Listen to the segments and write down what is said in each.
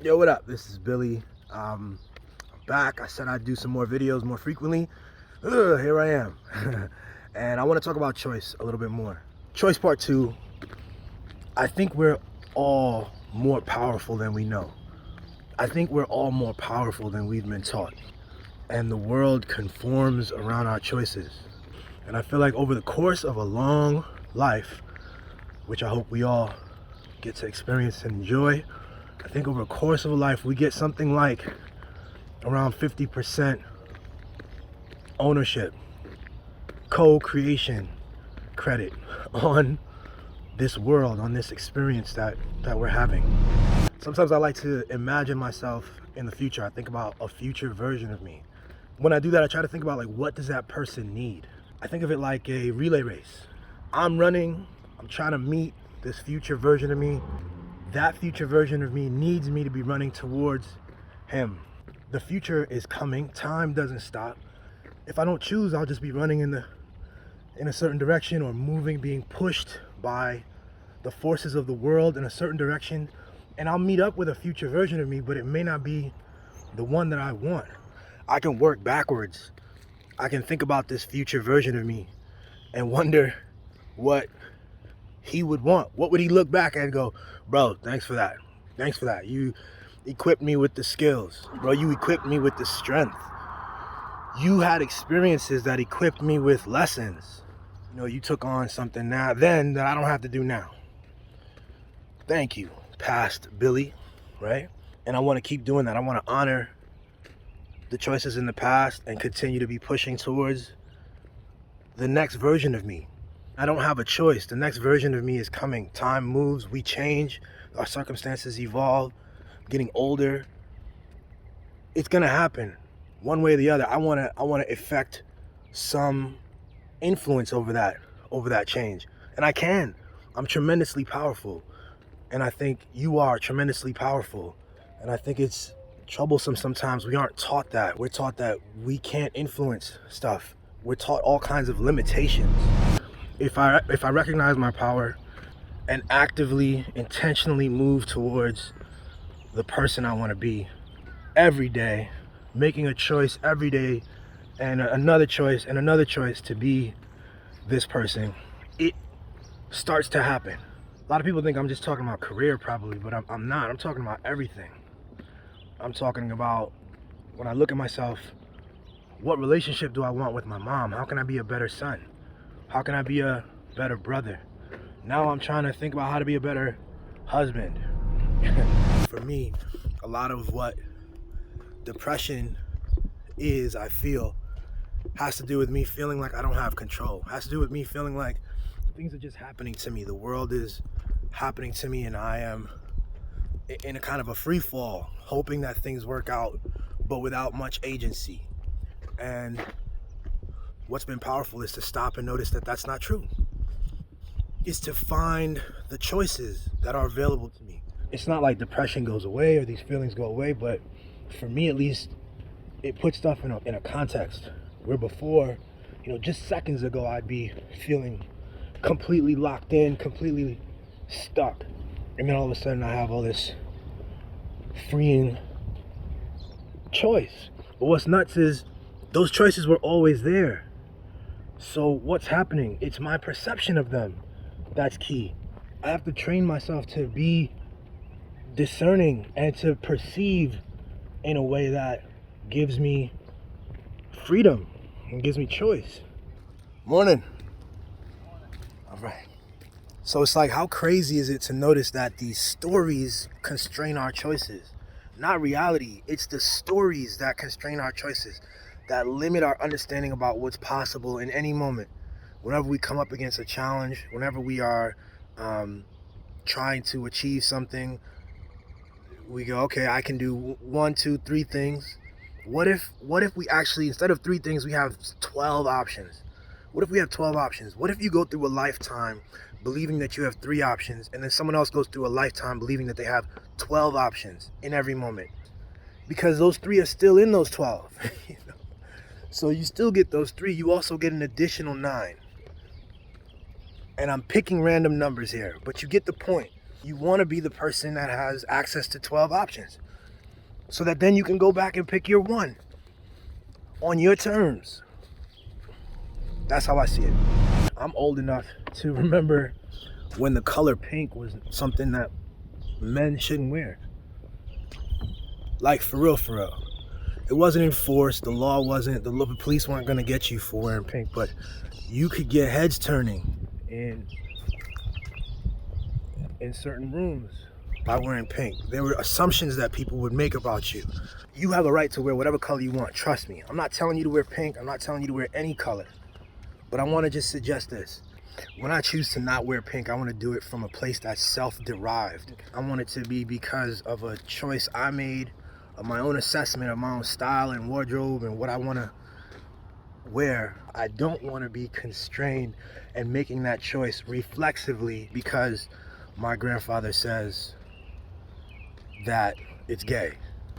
Yo, what up? This is Billy. I'm back. I said I'd do some more videos more frequently. Here I am. And I want to talk about choice a little bit more. Choice part two. I think we're all more powerful than we know. I think we're all more powerful than we've been taught. And the world conforms around our choices. And I feel like over the course of a long life, which I hope we all get to experience and enjoy, I think over the course of a life, we get something like around 50% ownership, co-creation credit on this world, on this experience that we're having. Sometimes I like to imagine myself in the future. I think about a future version of me. When I do that, I try to think about, like, what does that person need? I think of it like a relay race. I'm running, I'm trying to meet this future version of me. That future version of me needs me to be running towards him. The future is coming. Time doesn't stop. If I don't choose, I'll just be running in a certain direction, or moving, being pushed by the forces of the world in a certain direction. And I'll meet up with a future version of me, but it may not be the one that I want. I can work backwards. I can think about this future version of me and wonder what he would want. What would he look back at and go, bro, thanks for that. Thanks for that. You equipped me with the skills. Bro, you equipped me with the strength. You had experiences that equipped me with lessons. You know, you took on something then that I don't have to do now. Thank you, past Billy, right? And I want to keep doing that. I want to honor the choices in the past and continue to be pushing towards the next version of me. I don't have a choice. The next version of me is coming. Time moves, we change, our circumstances evolve, getting older. It's gonna happen one way or the other. I wanna effect some influence over that change. And I can. I'm tremendously powerful. And I think you are tremendously powerful. And I think it's troublesome sometimes. We aren't taught that. We're taught that we can't influence stuff. We're taught all kinds of limitations. If I recognize my power and actively, intentionally move towards the person I want to be every day, making a choice every day, and another choice and another choice to be this person, it starts to happen. A lot of people think I'm just talking about career probably, but I'm not. I'm talking about everything. I'm talking about, when I look at myself, what relationship do I want with my mom? How can I be a better son? How can I be a better brother? Now I'm trying to think about how to be a better husband. For me, a lot of what depression is, I feel, has to do with me feeling like I don't have control. Has to do with me feeling like things are just happening to me. The world is happening to me, and I am in a kind of a free fall, hoping that things work out, but without much agency. And what's been powerful is to stop and notice that that's not true. Is to find the choices that are available to me. It's not like depression goes away or these feelings go away, but for me at least, it puts stuff in a context. Where before, just seconds ago, I'd be feeling completely locked in, completely stuck. And then all of a sudden I have all this freeing choice. But what's nuts is those choices were always there. So what's happening? It's my perception of them that's key. I have to train myself to be discerning and to perceive in a way that gives me freedom and gives me choice. Morning. All right. So it's like, how crazy is it to notice that these stories constrain our choices? Not reality. It's the stories that constrain our choices, that limit our understanding about what's possible in any moment. Whenever we come up against a challenge, whenever we are trying to achieve something, we go, okay, I can do 1, 2, 3 things. What if we actually, instead of 3 things, we have 12 options? What if we have 12 options? What if you go through a lifetime believing that you have 3 options, and then someone else goes through a lifetime believing that they have 12 options in every moment? Because those 3 are still in those 12. So you still get those 3. You also get an additional 9. And I'm picking random numbers here, but you get the point. You want to be the person that has access to 12 options. so that then you can go back and pick your one on your terms. That's how I see it. I'm old enough to remember when the color pink was something that men shouldn't wear. Like, for real, for real. It wasn't enforced. The law wasn't, the police weren't gonna get you for wearing pink, but you could get heads turning in certain rooms by wearing pink. There were assumptions that people would make about you. You have a right to wear whatever color you want, trust me. I'm not telling you to wear pink, I'm not telling you to wear any color. But I wanna just suggest this. When I choose to not wear pink, I wanna do it from a place that's self-derived. I want it to be because of a choice I made, of my own assessment of my own style and wardrobe and what I wanna wear. I don't wanna be constrained and making that choice reflexively because my grandfather says that it's gay.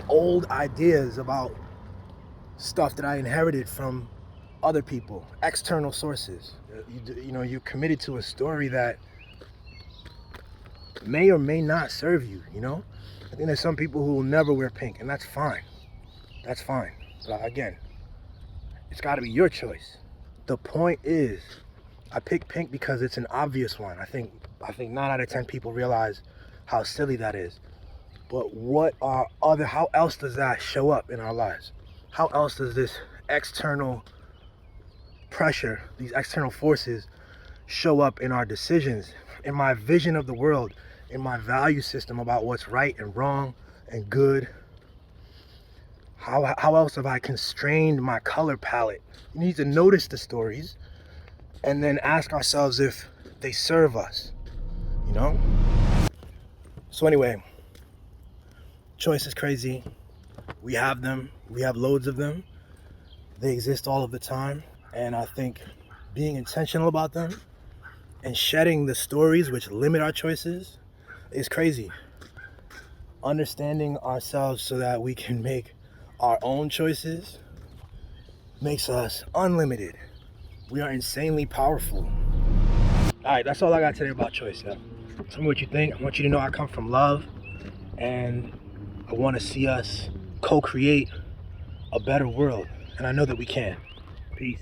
Old ideas about stuff that I inherited from other people, external sources. You know, you're committed to a story that may or may not serve you, you know? I think there's some people who will never wear pink, and that's fine. That's fine. But again, it's gotta be your choice. The point is, I picked pink because it's an obvious one. I think 9 out of 10 people realize how silly that is. But how else does that show up in our lives? How else does this external pressure, these external forces show up in our decisions, in my vision of the world, in my value system about what's right and wrong and good? How else have I constrained my color palette? We need to notice the stories and then ask ourselves if they serve us, you know? So anyway, choice is crazy. We have them. We have loads of them. They exist all of the time. And I think being intentional about them and shedding the stories which limit our choices is crazy. Understanding ourselves so that we can make our own choices makes us unlimited. We are insanely powerful. All right, that's all I got today about choice, yeah. Tell me what you think. I want you to know I come from love, and I want to see us co-create a better world, and I know that we can. Peace.